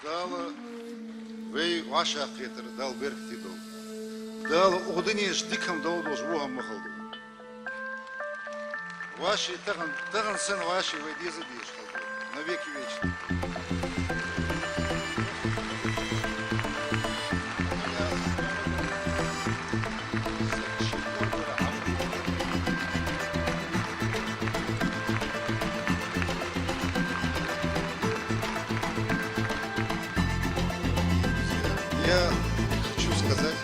Дала вей ваша хетер дал берхти дол. Дала угдынеш дикам дол дош вугам махалду. Ваши таган сын ваши вей деза деш халду. Навеки вечны. Я хочу сказать,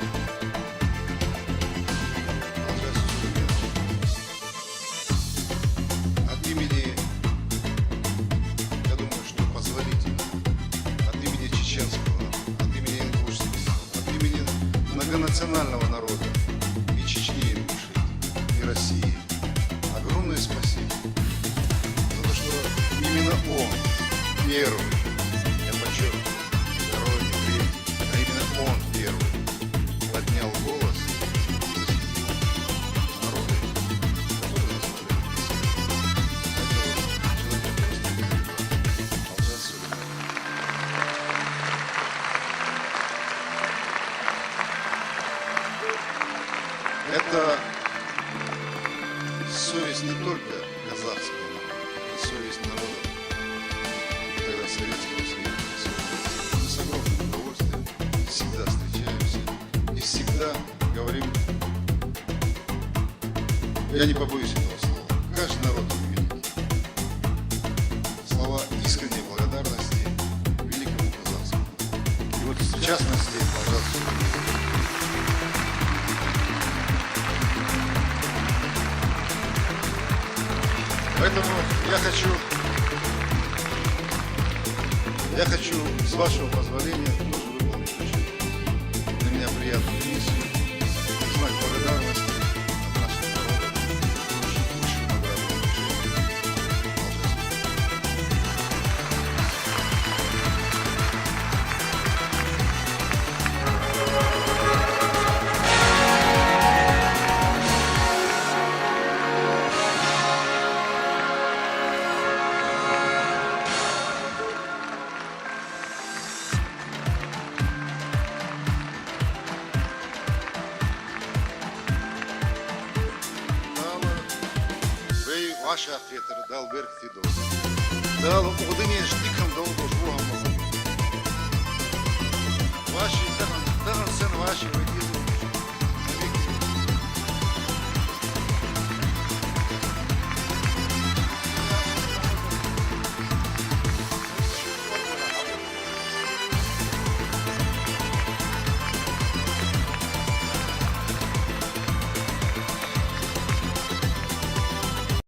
от имени, я думаю, что позволительно, от имени чеченского, от имени ингушского, от имени многонационального народа и Чечни, и Ингушетии, и России, огромное спасибо за то, что именно он первый, я подчеркиваю, второй, третий, а именно он первый поднял голос и защитил народы, которые заставляли Это человек просто Это совесть не только казахского народа, это совесть народа, когда Советского Союза. Мы с огромным удовольствием всегда встречаемся и всегда говорим, я не побоюсь этого слова, каждый народ великий. Слова искренней благодарности великому казахскому. И вот в частности, пожалуйста, поэтому я хочу, с вашего позволения, тоже выполнить очень для меня приятную миссию, знак благодарности от нашего народа, высшую награду уважения. Ваша хетер дал берхти дол. Дал угдынеш дикам дол дош вугам